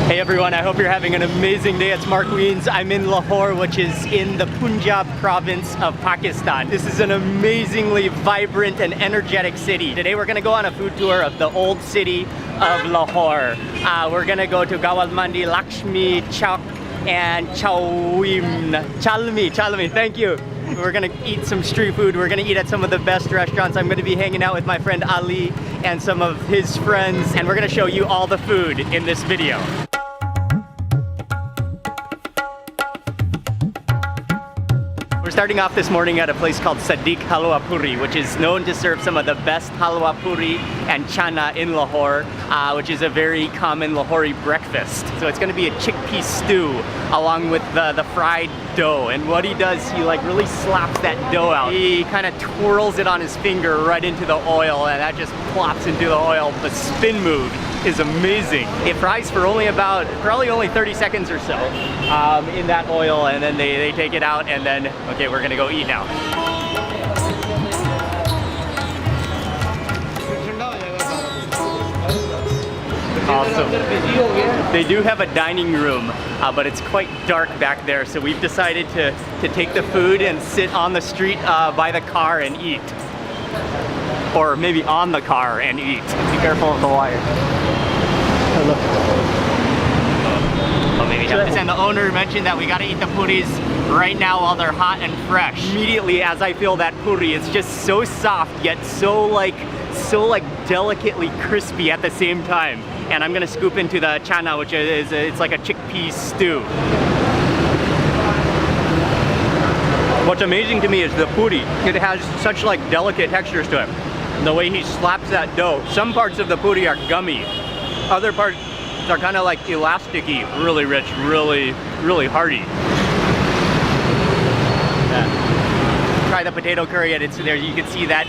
Hey everyone, I hope you're having an amazing day. It's Mark Wiens. I'm in Lahore, which is in the Punjab province of Pakistan. This is an amazingly vibrant and energetic city. Today we're gonna go on a food tour of the old city of Lahore. We're gonna go to Gawal Mandi, Lakshmi Chowk, and Chalmi, thank you. We're gonna eat some street food. We're gonna eat at some of the best restaurants. I'm gonna be hanging out with my friend Ali and some of his friends, and we're gonna show you all the food in this video. We're starting off this morning at a place called Sadiq Halwa Puri, which is known to serve some of the best halwa puri and chana in Lahore, which is a very common Lahori breakfast. So it's gonna be a chickpea stew along with the fried dough. And what he does, he like really slaps that dough out. He kind of twirls it on his finger right into the oil, and that just plops into the oil. The spin move is amazing. It fries for probably only 30 seconds or so in that oil, and then they take it out, and then, okay, we're gonna go eat now. Awesome. They do have a dining room, but it's quite dark back there, so we've decided to take the food and sit on the street by the car and eat. Or maybe on the car and eat. Be careful of the wire. Oh, look. Oh, maybe have this. And the owner mentioned that we gotta eat the puris right now while they're hot and fresh. Immediately as I feel that puri, it's just so soft yet so delicately crispy at the same time. And I'm gonna scoop into the chana, which is it's like a chickpea stew. What's amazing to me is the puri. It has such like delicate textures to it. The way he slaps that dough. Some parts of the puri are gummy. Other parts are kind of like elasticy, really rich, really hearty. Yeah. Try the potato curry, and it's there. You can see that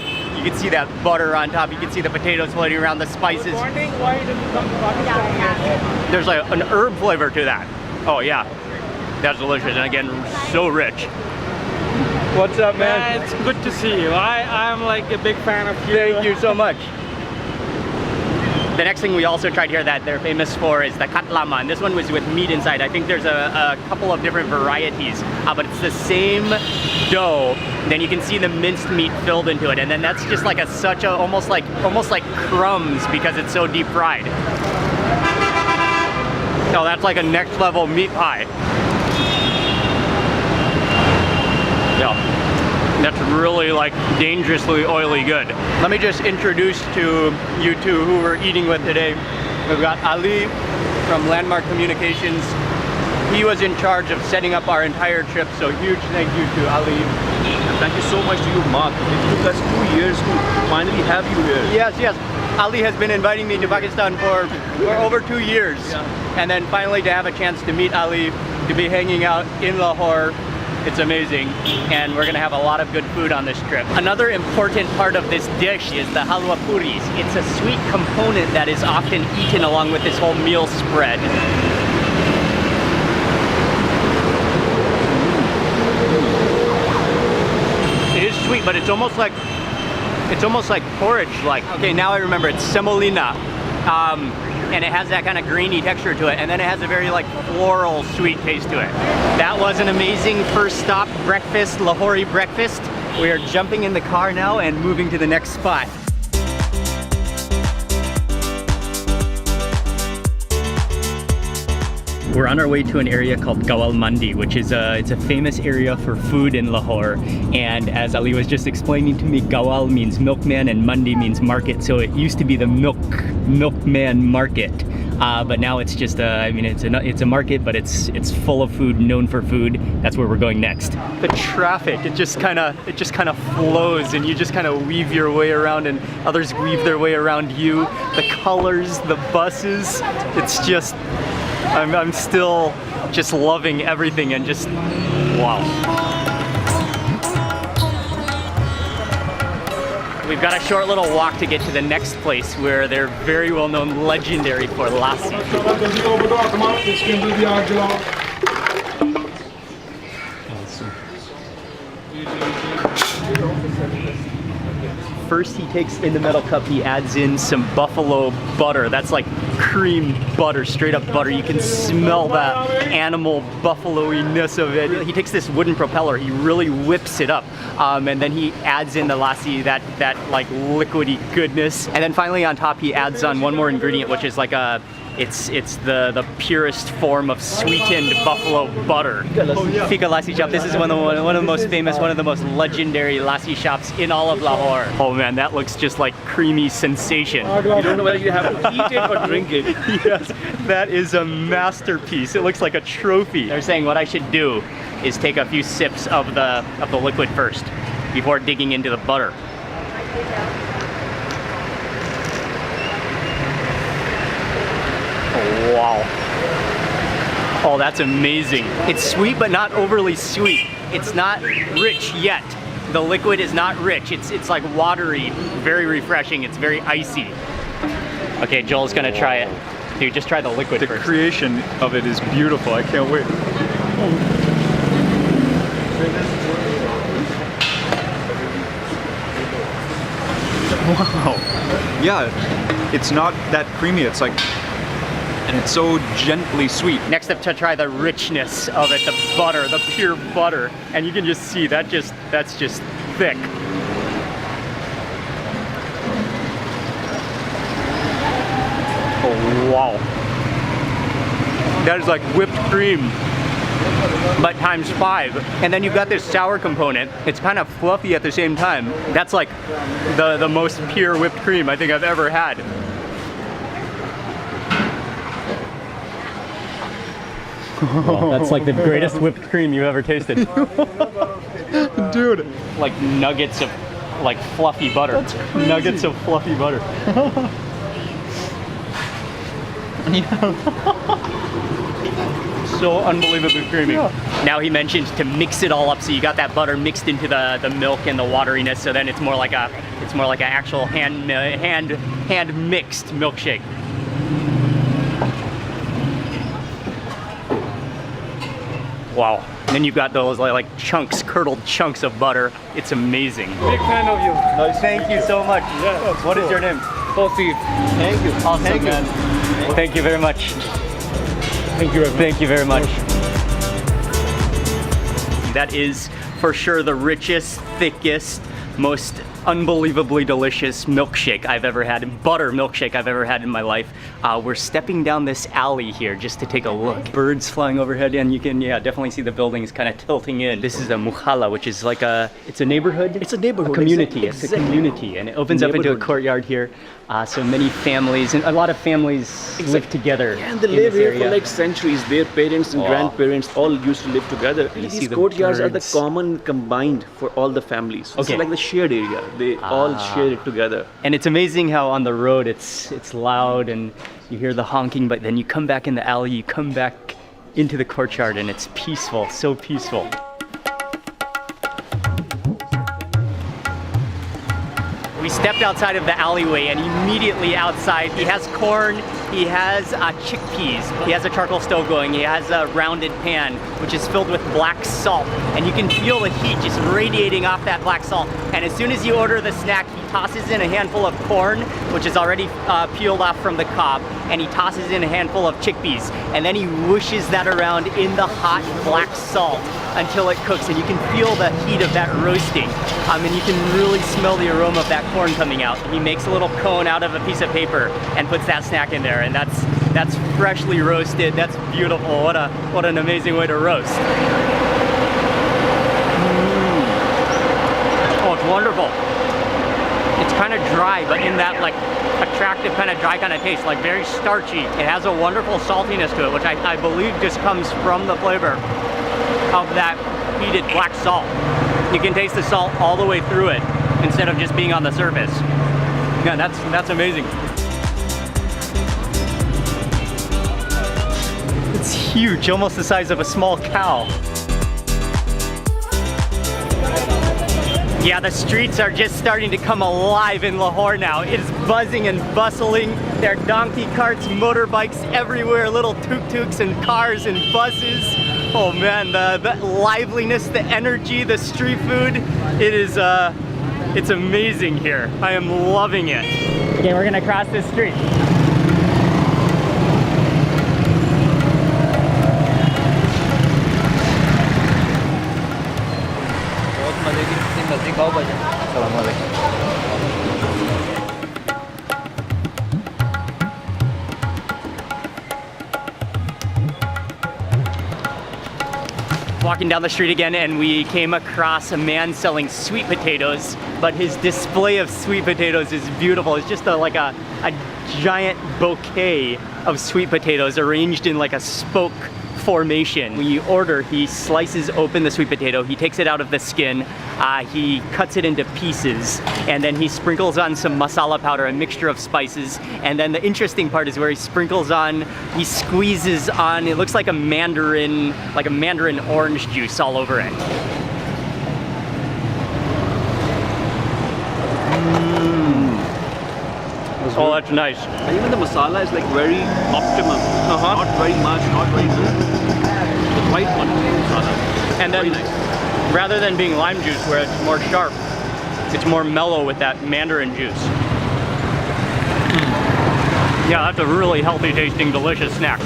butter on top. You can see the potatoes floating around, the spices. There's like an herb flavor to that. Oh yeah, that's delicious, and again, so rich. What's up, man? It's good to see you. I'm like a big fan of you. Thank you so much. The next thing we also tried here that they're famous for is the katlama, and this one was with meat inside. I think there's a couple of different varieties, but it's the same dough. Then you can see the minced meat filled into it, and then that's just like almost like crumbs because it's so deep fried. No, that's like a next level meat pie. Yeah, that's really like dangerously oily good. Let me just introduce to you two who we're eating with today. We've got Ali from Landmark Communications. He was in charge of setting up our entire trip, so huge thank you to Ali. Thank you so much to you, Mark. It took us 2 years to finally have you here. Yes. Ali has been inviting me to Pakistan for over 2 years. Yeah. And then finally to have a chance to meet Ali, to be hanging out in Lahore. It's amazing, and we're gonna have a lot of good food on this trip. Another important part of this dish is the halwa puris. It's a sweet component that is often eaten along with this whole meal spread. It is sweet, but it's almost like porridge-like. Okay, now I remember, it's semolina. And it has that kind of grainy texture to it, and then it has a very like floral sweet taste to it. That was an amazing first stop breakfast, Lahori breakfast. We are jumping in the car now and moving to the next spot. We're on our way to an area called Gawal Mandi, which is it's a famous area for food in Lahore. And as Ali was just explaining to me, Gawal means milkman and Mandi means market. So it used to be the milkman market, but now it's just it's a market, but it's full of food, known for food. That's where we're going next. The traffic, it just kind of flows, and you just kind of weave your way around, and others weave their way around you. The colors, the buses, it's just. I'm still just loving everything and just, wow. We've got a short little walk to get to the next place where they're very well known, legendary for lassi. first he takes in the metal cup, he adds in some buffalo butter. That's like cream butter, straight up butter. You can smell that animal buffalo-iness of it. He takes this wooden propeller, he really whips it up, and then he adds in the lassi, that like liquidy goodness. And then finally on top he adds on one more ingredient, which is like a, it's the purest form of sweetened buffalo butter. Phika Lassi Shop. This is one of the most famous, one of the most legendary lassi shops in all of Lahore. Oh man, that looks just like creamy sensation. You don't know whether you have to eat it or drink it. Yes, that is a masterpiece. It looks like a trophy. They're saying what I should do is take a few sips of the liquid first before digging into the butter. Oh, wow. Oh, that's amazing. It's sweet, but not overly sweet. It's not rich yet. The liquid is not rich. It's like watery, very refreshing. It's very icy. Okay, Joel's gonna try it. Dude, just try the liquid first. The creation of it is beautiful. I can't wait. Wow. Yeah, it's not that creamy. It's like, and it's so gently sweet. Next up to try the richness of it, the butter, the pure butter. And you can just see that's just thick. Oh, wow. That is like whipped cream, but times 5. And then you've got this sour component. It's kind of fluffy at the same time. That's like the most pure whipped cream I think I've ever had. Oh, that's like the greatest whipped cream you've ever tasted. Dude. Like nuggets of like fluffy butter. Nuggets of fluffy butter. So unbelievably creamy. Yeah. Now he mentioned to mix it all up, so you got that butter mixed into the milk and the wateriness, so then it's more like an actual hand mixed milkshake. Wow. And then you've got those like chunks, curdled chunks of butter. It's amazing. Big fan of you. Nice. Thank you so much. Yeah, what is your name? Tawfiq. Thank you. Awesome, Thank man. you. Thank you very much. Thank you very much. Thank you very much. That is for sure the richest, thickest, most unbelievably delicious milkshake I've ever had, butter milkshake I've ever had in my life. We're stepping down this alley here just to take a look. Birds flying overhead, and you can definitely see the buildings kind of tilting in. This is a muhalla, which is like it's a neighborhood? It's a neighborhood. A community. Exactly. It's a community, and it opens up into a courtyard here. So many families, and a lot of families live together. Yeah, and they in live this here area. for like centuries. Their parents and grandparents all used to live together. You see These the courtyards are the birds. common combined for all the families. So Okay. it's like the shared area. They all share it together. And it's amazing how on the road it's loud and you hear the honking, but then you come back in the alley, you come back into the courtyard, and it's peaceful, so peaceful. We stepped outside of the alleyway, and immediately outside he has corn, he has chickpeas, he has a charcoal stove going, he has a rounded pan which is filled with black salt, and you can feel the heat just radiating off that black salt. And as soon as you order the snack, he tosses in a handful of corn, which is already peeled off from the cob, and he tosses in a handful of chickpeas, and then he whooshes that around in the hot black salt until it cooks, and you can feel the heat of that roasting, and you can really smell the aroma of that corn coming out. He makes a little cone out of a piece of paper and puts that snack in there, and that's freshly roasted. That's beautiful. What an amazing way to roast. Oh, it's wonderful. It's kind of dry, but in that like attractive kind of dry kind of taste, like very starchy. It has a wonderful saltiness to it, which I believe just comes from the flavor of that heated black salt. You can taste the salt all the way through it instead of just being on the surface. Yeah, that's amazing. It's huge, almost the size of a small cow. Yeah, the streets are just starting to come alive in Lahore now. It is buzzing and bustling. There are donkey carts, motorbikes everywhere, little tuk-tuks and cars and buses. Oh man, the liveliness, the energy, the street food. It is It's amazing here. I am loving it. Okay, we're gonna cross this street. Walking down the street again, and we came across a man selling sweet potatoes, but his display of sweet potatoes is beautiful. It's just like a giant bouquet of sweet potatoes arranged in like a spoke formation. When you order, he slices open the sweet potato, he takes it out of the skin, he cuts it into pieces, and then he sprinkles on some masala powder, a mixture of spices, and then the interesting part is where he sprinkles on, he squeezes on, it looks like a mandarin orange juice all over it. Oh, that's nice. And even the masala is like very optimum. Not very much, not very little. The right quantity of masala. And then, very nice. rather than being lime juice where it's more sharp, it's more mellow with that mandarin juice. Yeah, that's a really healthy tasting, delicious snack.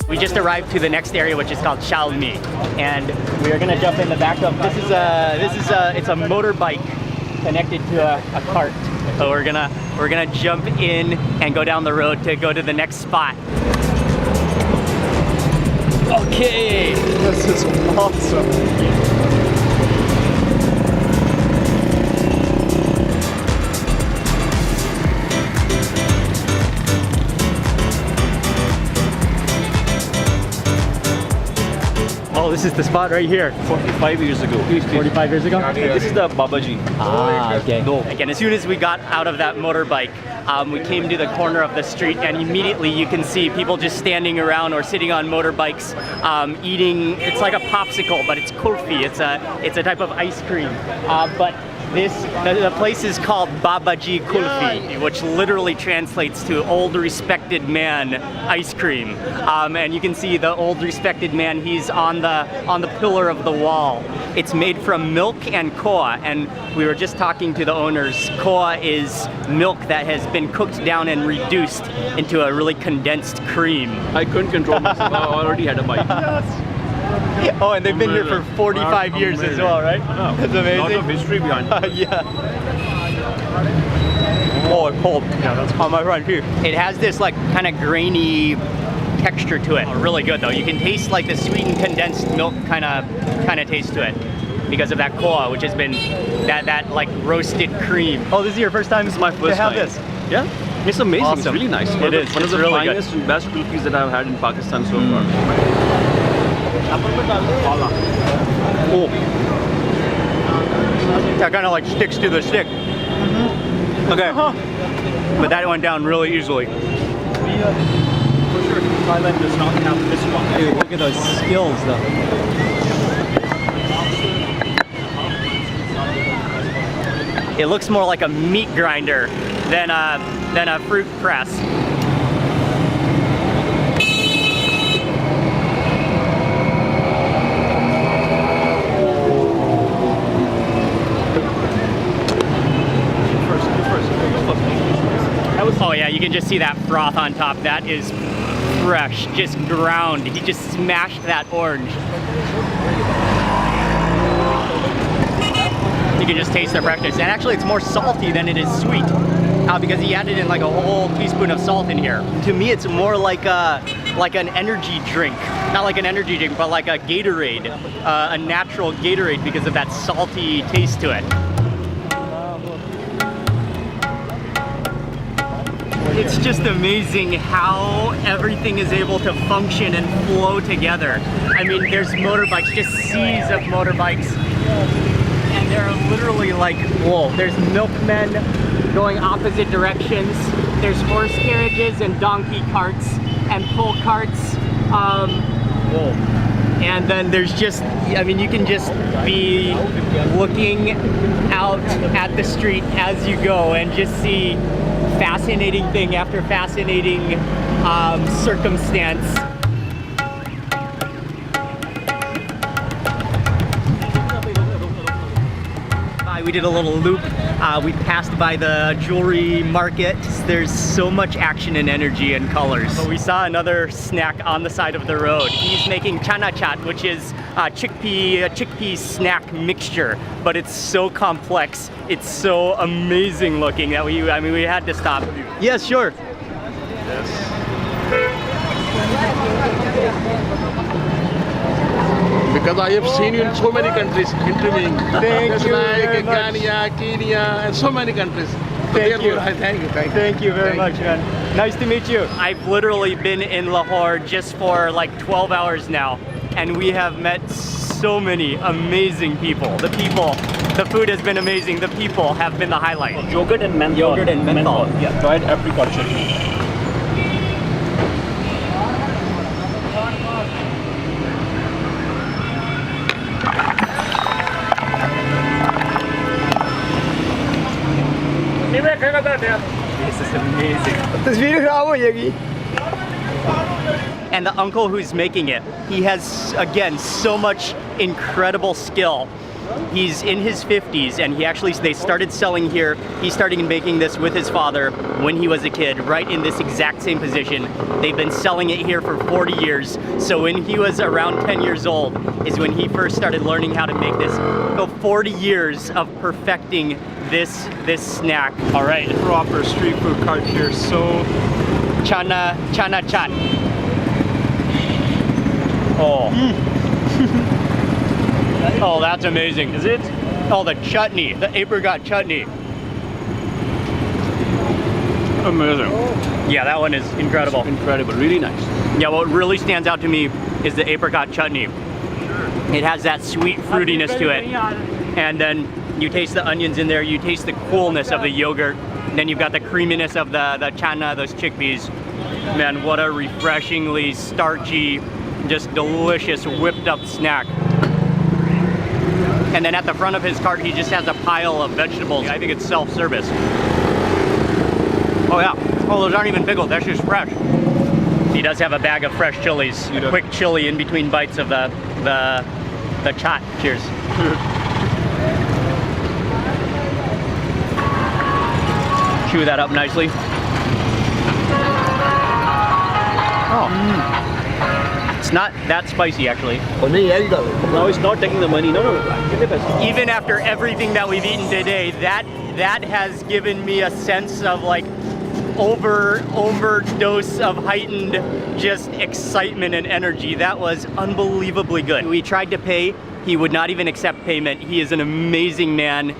We just arrived to the next area, which is called Chalmi, and we are gonna jump in the back of it's a motorbike connected to a cart. So we're gonna jump in and go down the road to go to the next spot. Okay, this is awesome. Oh, this is the spot right here. 45 years ago. 45 years ago? This is the Babaji. Ah, okay. Again, as soon as we got out of that motorbike, we came to the corner of the street, and immediately you can see people just standing around or sitting on motorbikes, eating. It's like a popsicle, but it's kulfi. It's a type of ice cream. But the place is called Babaji Kulfi, which literally translates to old respected man ice cream. And you can see the old respected man, he's on the pillar of the wall. It's made from milk and koa, and we were just talking to the owners. Koa is milk that has been cooked down and reduced into a really condensed cream. I couldn't control myself. I already had a bite. Oh, and they've been here for 45 years as well, right? That's amazing. A lot of history behind it. Yeah. Oh, it's cold. Yeah, that's on my front too. It has this like kind of grainy texture to it. Oh, really good though. You can taste like the sweetened condensed milk kind of taste to it because of that koa, which has been that like roasted cream. Oh, this is your first time? This is my first time. This? Yeah. It's amazing. Awesome. It's really nice. It is. One of the really finest and best kulfis that I've had in Pakistan so far. Oh. That kind of like sticks to the stick. Okay. But that went down really easily. For sure, Thailand does not have this one. Dude, look at those skills though. It looks more like a meat grinder than a fruit press. Oh yeah, you can just see that froth on top. That is fresh, just ground. He just smashed that orange. You can just taste the freshness. And actually it's more salty than it is sweet because he added in like a whole teaspoon of salt in here. To me it's more like an energy drink. Not like an energy drink, but like a Gatorade, a natural Gatorade because of that salty taste to it. It's just amazing how everything is able to function and flow together. I mean, there's motorbikes, just seas of motorbikes. And there are literally like, whoa, there's milkmen going opposite directions. There's horse carriages and donkey carts and pull carts. Whoa. And then there's just, I mean, you can just be looking out at the street as you go and just see fascinating thing after fascinating circumstance. We did a little loop. We passed by the jewelry market. There's so much action and energy and colors. But we saw another snack on the side of the road. He's making chana chaat, which is a chickpea snack mixture. But it's so complex. It's so amazing looking that we had to stop. Yes, sure. Because I have seen you in so many countries interviewing. Thank you very much. Ghana, Kenya, and so many countries. Thank you. Thank you very much, man. Nice to meet you. I've literally been in Lahore just for like 12 hours now, and we have met so many amazing people. The food has been amazing. The people have been the highlight. Yogurt and menthol. Yogurt and menthol. Yeah, dried apricot chutney. This is amazing. And the uncle who's making it, he has, again, so much incredible skill. He's in his 50s, and they started selling here. He started making this with his father when he was a kid, right in this exact same position. They've been selling it here for 40 years. So when he was around 10 years old is when he first started learning how to make this. So 40 years of perfecting this snack. All right. Proper street food cart here. So Chana chaat. Oh. Oh, that's amazing. Is it? Oh, the chutney, the apricot chutney. Amazing. Yeah, that one is incredible. Incredible, really nice. Yeah, what really stands out to me is the apricot chutney. It has that sweet fruitiness to it. And then you taste the onions in there, you taste the coolness of the yogurt. And then you've got the creaminess of the chana, those chickpeas. Man, what a refreshingly starchy, just delicious whipped up snack. And then at the front of his cart, he just has a pile of vegetables. I think it's self-service. Oh yeah, oh those aren't even pickled, that's just fresh. He does have a bag of fresh chilies, a quick chili in between bites of the chaat. Cheers. Chew that up nicely. Oh. It's not that spicy actually. Now it's not taking the money. No. Even after everything that we've eaten today, that has given me a sense of like overdose of heightened just excitement and energy. That was unbelievably good. We tried to pay. He would not even accept payment. He is an amazing man.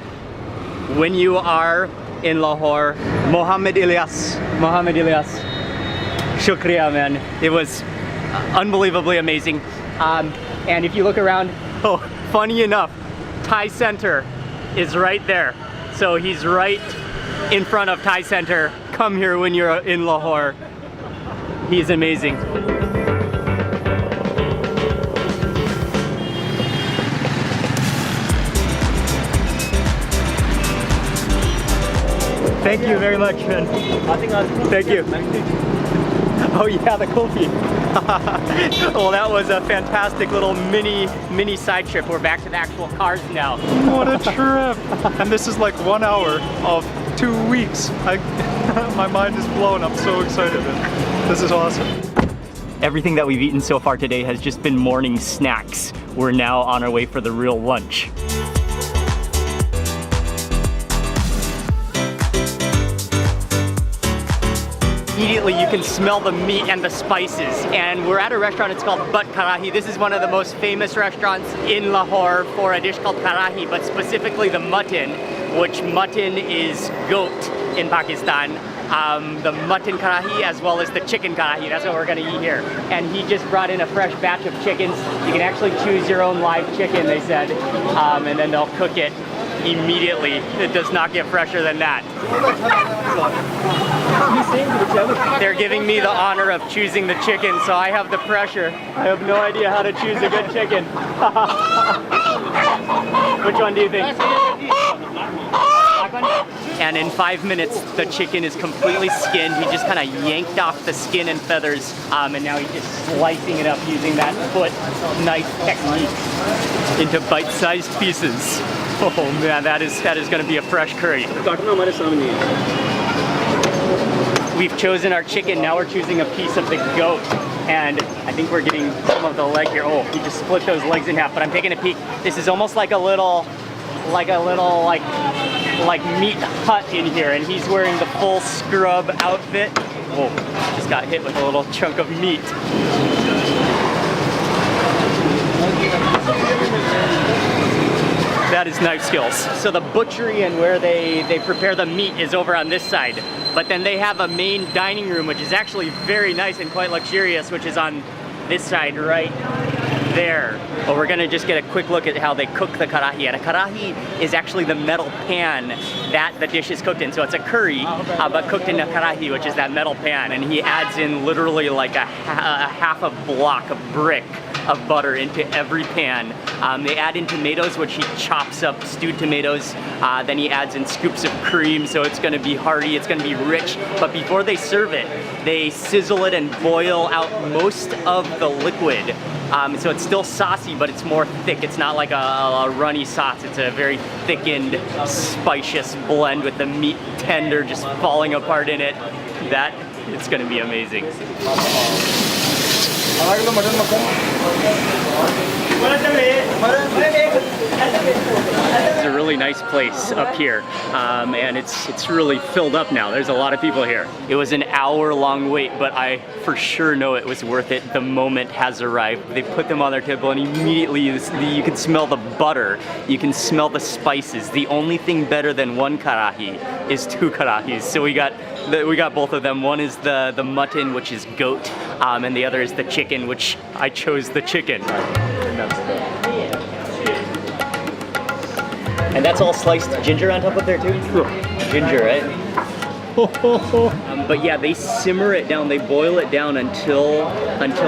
When you are in Lahore, Mohammed Ilyas. Shukriya, man. It was unbelievably amazing. And if you look around, oh, funny enough, Thai Center is right there. So he's right in front of Thai Center. Come here when you're in Lahore. He's amazing. Thank you very much, man. Thank you. Oh yeah, the kulfi. Well, that was a fantastic little mini side trip. We're back to the actual cars now. what a trip! And this is like 1 hour of 2 weeks. My mind is blown. I'm so excited. This is awesome. Everything that we've eaten so far today has just been morning snacks. We're now on our way for the real lunch. Immediately you can smell the meat and the spices, and we're at a restaurant. It's called Butt Karahi. This is one of the most famous restaurants in Lahore for a dish called karahi, but specifically the mutton, which mutton is goat in Pakistan. The mutton karahi as well as the chicken karahi. That's what we're gonna eat here. And he just brought in a fresh batch of chickens. You can actually choose your own live chicken, they said, and then they'll cook it immediately. It does not get fresher than that. They're giving me the honor of choosing the chicken, so I have the pressure. I have no idea how to choose a good chicken. Which one do you think? Black one? and in 5 minutes the chicken is completely skinned. He just kind of yanked off the skin and feathers, and now he's just slicing it up using that foot knife technique into bite-sized pieces. Oh man, that is going to be a fresh curry. We've chosen our chicken, now we're choosing a piece of the goat. And I think we're getting some of the leg here. Oh, he just split those legs in half, but I'm taking a peek. This is almost like a little meat hut in here, and he's wearing the full scrub outfit. Oh, just got hit with a little chunk of meat. That is knife skills. So the butchery and where they prepare the meat is over on this side. But then they have a main dining room, which is actually very nice and quite luxurious, which is on this side right there. But we're gonna just get a quick look at how they cook the karahi. And a karahi is actually the metal pan that the dish is cooked in. So it's a curry, but cooked in a karahi, which is that metal pan. And he adds in literally like a half a block of brick of butter into every pan. They add in tomatoes, which he chops up, stewed tomatoes. Then he adds in scoops of cream, so it's gonna be hearty, it's gonna be rich. But before they serve it, they sizzle it and boil out most of the liquid. So it's still saucy, but it's more thick. It's not like a runny sauce. It's a very thickened, spicious blend with the meat tender just falling apart in it. That, it's gonna be amazing. It's a really nice place up here, and it's really filled up now. There's a lot of people here. It was an hour-long wait, but I for sure know it was worth it. The moment has arrived. They put them on their table, and immediately you can smell the butter. You can smell the spices. The only thing better than one karahi is 2 karahis. So we got both of them. One is the mutton, which is goat, and the other is the chicken, which I chose the chicken. And that's all sliced ginger on top of there too? Ginger, right? But yeah, they simmer it down, they boil it down until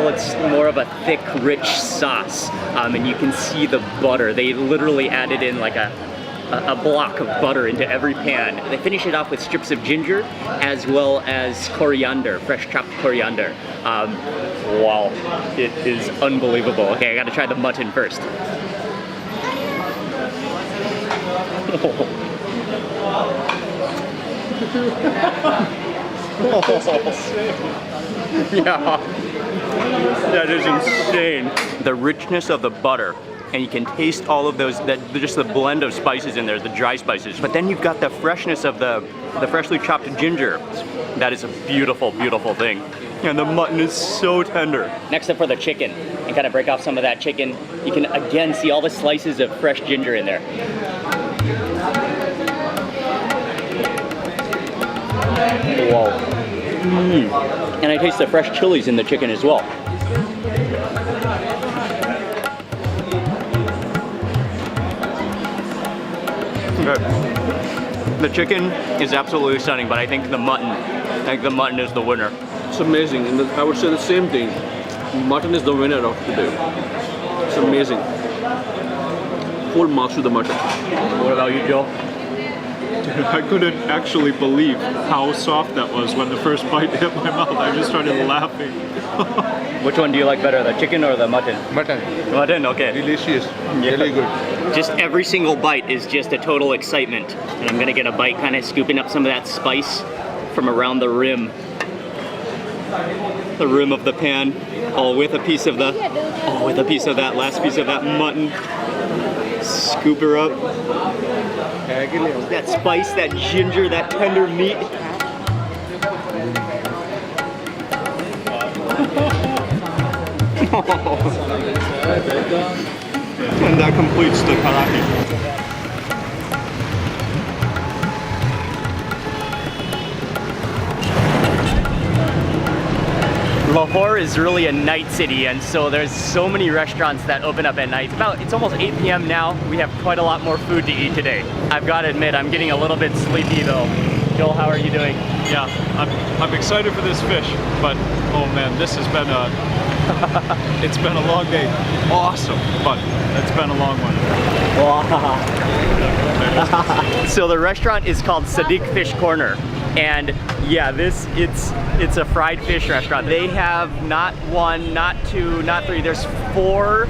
it's more of a thick, rich sauce. And you can see the butter. They literally added in like a block of butter into every pan. They finish it off with strips of ginger as well as coriander, fresh chopped coriander. Wow, it is unbelievable. Okay, I gotta try the mutton first. Yeah, that is insane. The richness of the butter, and you can taste all of those, just the blend of spices in there, the dry spices. But then you've got the freshness of the freshly chopped ginger. That is a beautiful, beautiful thing. And the mutton is so tender. Next up for the chicken, and kind of break off some of that chicken. You can again see all the slices of fresh ginger in there. Wow. And I taste the fresh chilies in the chicken as well. Okay. The chicken is absolutely stunning, but I think the mutton is the winner. It's amazing, and I would say the same thing. Mutton is the winner of today. It's amazing. Full marks to the mutton. What about you, Joe? Dude, I couldn't actually believe how soft that was when the first bite hit my mouth. I just started laughing. Which one do you like better, the chicken or the mutton? Mutton. Mutton, okay. Delicious. Really good. Just every single bite is just a total excitement. And I'm gonna get a bite kind of scooping up some of that spice from around the rim. The rim of the pan. Oh, with a piece of that last piece of that mutton. Scoop her up. That spice, that ginger, that tender meat. And that completes the karahi. Lahore is really a night city, and so there's so many restaurants that open up at night. It's almost 8 p.m. now. We have quite a lot more food to eat today. I've got to admit, I'm getting a little bit sleepy though. Joel, how are you doing? Yeah, I'm excited for this fish, but oh man, this has been it's been a long day. Awesome, but it's been a long one. So the restaurant is called Sadiq Fish Corner, and yeah, it's a fried fish restaurant. They have not one, not two, not three. There's 4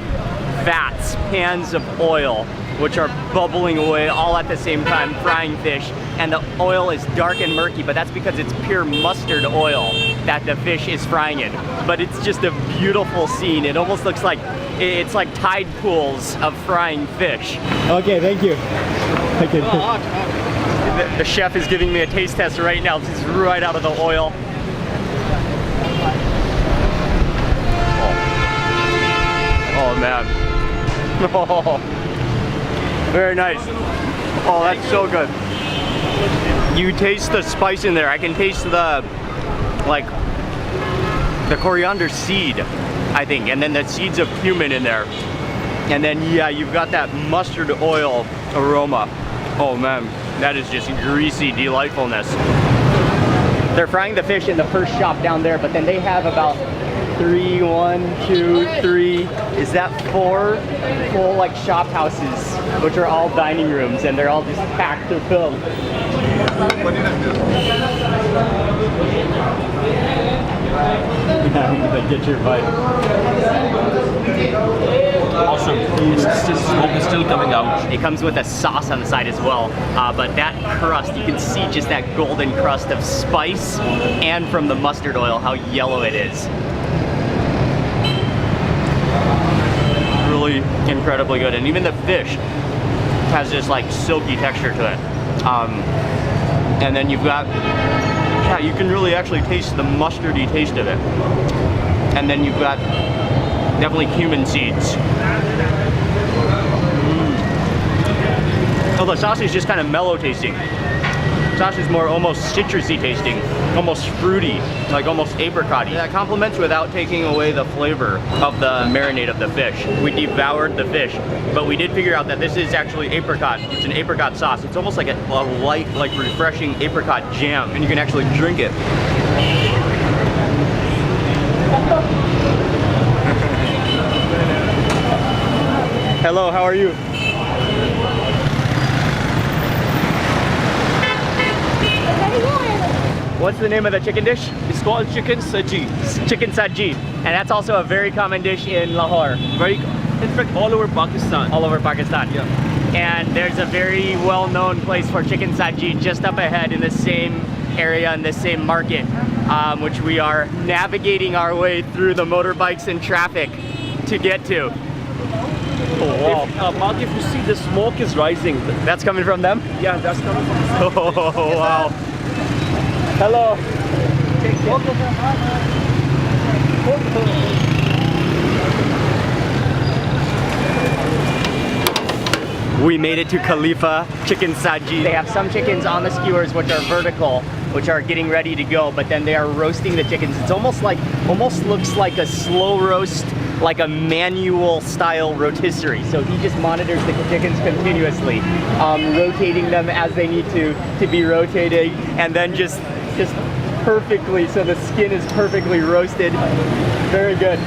vats, pans of oil, which are bubbling away all at the same time, frying fish. And the oil is dark and murky, but that's because it's pure mustard oil that the fish is frying in. But it's just a beautiful scene. It almost looks like it's like tide pools of frying fish. Okay, thank you. The chef is giving me a taste test right now. This is right out of the oil. Oh man. Oh, very nice. Oh, that's so good. You taste the spice in there. I can taste the coriander seed, I think, and then the seeds of cumin in there. And then yeah, you've got that mustard oil aroma. Oh man, that is just greasy delightfulness. They're frying the fish in the first shop down there, but then they have about 3, 1, 2, 3, is that 4 full like shop houses, which are all dining rooms, and they're all just packed to fill. Get your bite. Awesome. Smoke is still coming out. It comes with a sauce on the side as well, but that crust, you can see just that golden crust of spice and from the mustard oil, how yellow it is. Really incredibly good, and even the fish has this like silky texture to it. And then you've got, yeah, you can really actually taste the mustardy taste of it. And then you've got definitely cumin seeds. Oh, the sauce is just kind of mellow tasting. Sauce is more almost citrusy tasting, almost fruity, like almost apricot-y. That complements without taking away the flavor of the marinade of the fish. We devoured the fish, but we did figure out that this is actually apricot. It's an apricot sauce. It's almost like a light, like refreshing apricot jam, and you can actually drink it. Hello, how are you? What's the name of the chicken dish? It's called chicken saji. Chicken saji. And that's also a very common dish in Lahore. In fact, all over Pakistan. All over Pakistan. Yeah. And there's a very well-known place for chicken saji just up ahead in the same area, in the same market, which we are navigating our way through the motorbikes and traffic to get to. Oh, wow. Mark, if you see the smoke is rising. That's coming from them? Yeah, that's coming from the smoke. Oh, wow. Hello. We made it to Khalifa Chicken Saji. They have some chickens on the skewers which are vertical, which are getting ready to go, but then they are roasting the chickens. It's almost looks like a slow roast, like a manual style rotisserie. So he just monitors the chickens continuously, rotating them as they need to be rotating, and then just perfectly, so the skin is perfectly roasted. Very good.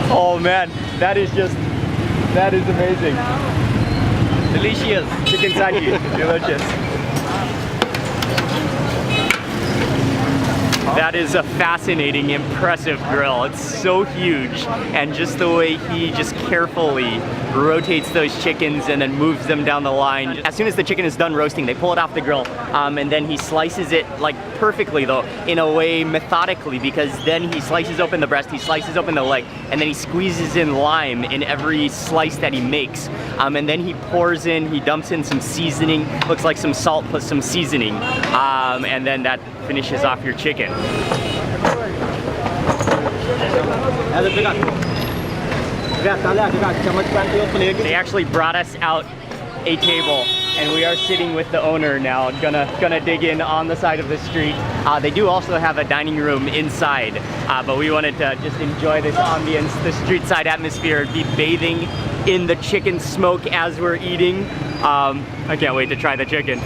Oh man, that is amazing. Delicious. Chicken saji, delicious. That is a fascinating, impressive grill. It's so huge, and just the way he just carefully rotates those chickens and then moves them down the line. As soon as the chicken is done roasting, they pull it off the grill, and then he slices it like perfectly though, in a way methodically, because then he slices open the breast, he slices open the leg, and then he squeezes in lime in every slice that he makes. And then he dumps in some seasoning, looks like some salt plus some seasoning, and then that finishes off your chicken. They actually brought us out a table, and we are sitting with the owner now, gonna dig in on the side of the street. They do also have a dining room inside, but we wanted to just enjoy this ambience, the street side atmosphere, be bathing in the chicken smoke as we're eating. I can't wait to try the chicken.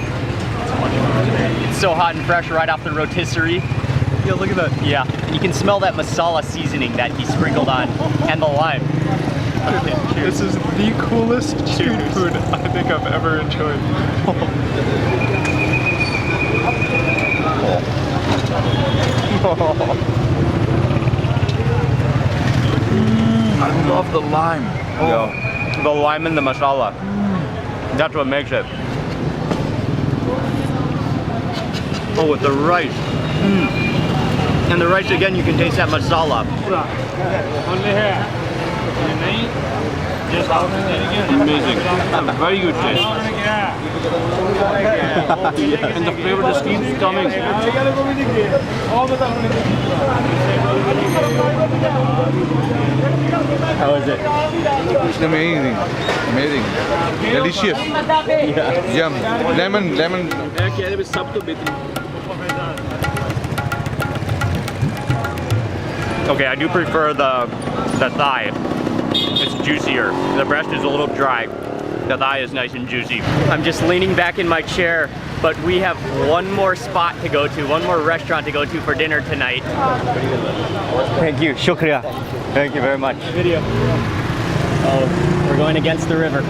It's so hot and fresh right off the rotisserie. Yeah, look at that. Yeah, and you can smell that masala seasoning that he sprinkled on, and the lime. This is the coolest street food I think I've ever enjoyed. I love the lime. The lime and the masala. That's what makes it. Oh, with the rice. And the rice again, you can taste that masala. Amazing. A very good taste. And the flavor just keeps coming. How is it? It's amazing. Amazing. Delicious. Yum. Lemon. Okay, I do prefer the thigh. It's juicier. The breast is a little dry. The thigh is nice and juicy. I'm just leaning back in my chair, but we have one more spot to go to, one more restaurant to go to for dinner tonight. Thank you, shukriya. Thank you very much. Video. Oh, we're going against the river.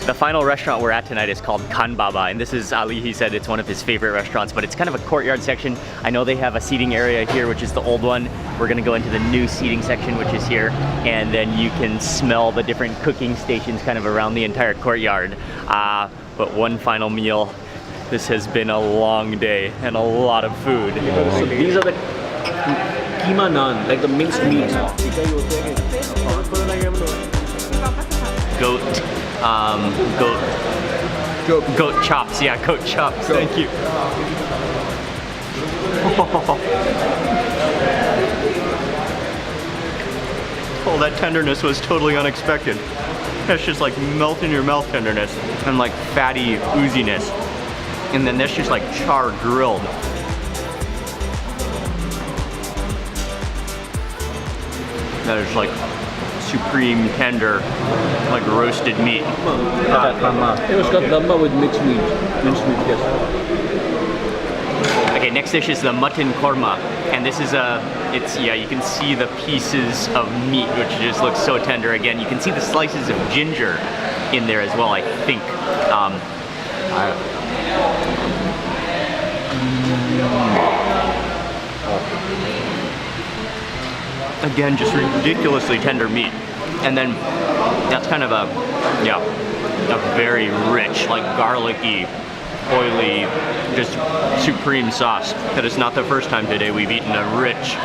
The final restaurant we're at tonight is called Khan Baba, and this is Ali. He said it's one of his favorite restaurants, but it's kind of a courtyard section. I know they have a seating area here, which is the old one. We're gonna go into the new seating section, which is here, and then you can smell the different cooking stations kind of around the entire courtyard. But one final meal. This has been a long day and a lot of food. So these are the keema naan, like the minced meat. Goat chops. Yeah, goat chops. Thank you. Oh, that tenderness was totally unexpected. That's just like melt in your mouth tenderness and like fatty ooziness. And then that's just like char grilled. That is like supreme tender, like roasted meat. It was got dhamma with minced meat, yes. Okay, next dish is the mutton korma, and this is you can see the pieces of meat, which just looks so tender. Again, you can see the slices of ginger in there as well, I think. Again, just ridiculously tender meat. And then that's kind of a very rich, like garlicky, oily, just supreme sauce. That is not the first time today we've eaten a rich,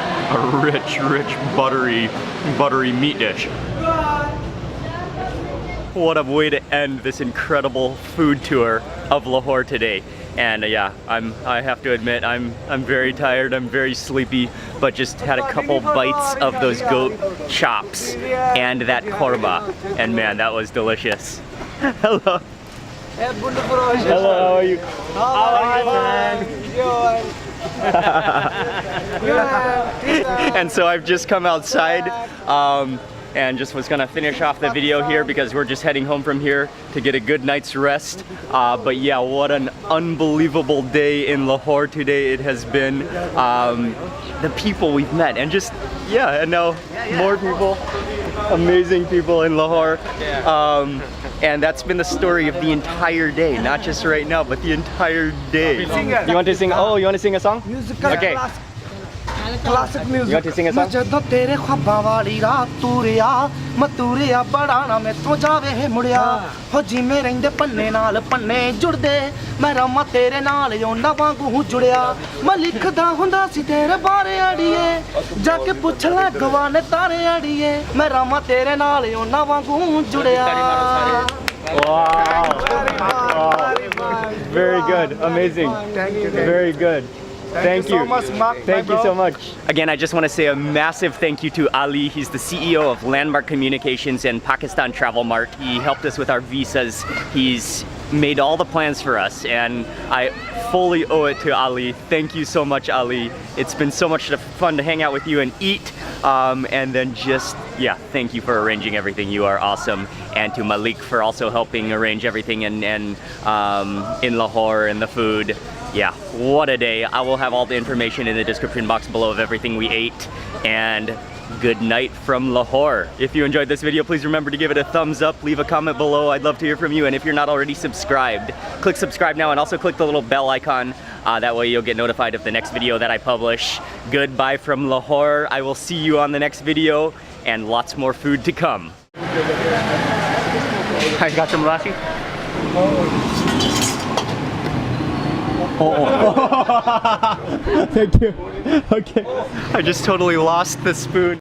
buttery meat dish. What a way to end this incredible food tour of Lahore today. And yeah, I have to admit, I'm very tired, I'm very sleepy, but just had a couple bites of those goat chops and that korma, and man, that was delicious. Hello. Hello, how are you? And so I've just come outside and just was gonna finish off the video here because we're just heading home from here to get a good night's rest. But yeah, what an unbelievable day in Lahore today it has been. The people we've met and just, and now more people, amazing people in Lahore. And that's been the story of the entire day, not just right now, but the entire day. You want to sing? Oh, you want to sing a song? Okay. Classic music. You want to sing a song? ਜਦੋਂ ਤੇਰੇ ਖ਼ਵਾਬਾਂ ਵਾਲੀ ਰਾਤ ਤੂਰਿਆ ਮਤੂਰਿਆ ਬੜਾ ਨਾ ਮੈਥੋਂ ਜਾਵੇ ਮੁੜਿਆ ਹੋ ਜਿਵੇਂ ਰਹਿੰਦੇ ਪੰਨੇ ਨਾਲ ਪੰਨੇ ਜੁੜਦੇ ਮੈਂ ਰਮਾ ਤੇਰੇ ਨਾਲ ਉਹਨਾਂ ਵਾਂਗੂ ਜੁੜਿਆ ਮੈਂ ਲਿਖਦਾ ਹੁੰਦਾ ਸੀ ਤੇਰੇ ਬਾਰੇ ਅੜੀਏ ਜਾ ਕੇ ਪੁੱਛ ਲੈ ਗਵਾ ਨੇ ਤਾਰੇ ਅੜੀਏ ਮੈਂ ਰਮਾ ਤੇਰੇ ਨਾਲ ਉਹਨਾਂ ਵਾਂਗੂ ਜੁੜਿਆ Wow. Very good. Amazing. Thank you. Very good. Thank you so much, Mark. Thank you so much. Again, I just want to say a massive thank you to Ali. He's the CEO of Landmark Communications and Pakistan Travel Mart. He helped us with our visas. He's made all the plans for us, and I fully owe it to Ali. Thank you so much, Ali. It's been so much fun to hang out with you and eat, and then just, yeah, thank you for arranging everything. You are awesome. And to Malik for also helping arrange everything and in Lahore and the food. Yeah, what a day. I will have all the information in the description box below of everything we ate. And good night from Lahore. If you enjoyed this video, please remember to give it a thumbs up, leave a comment below. I'd love to hear from you. And if you're not already subscribed, click subscribe now and also click the little bell icon. That way you'll get notified of the next video that I publish. Goodbye from Lahore. I will see you on the next video and lots more food to come. I got some lassi. Thank you. Okay. I just totally lost the spoon.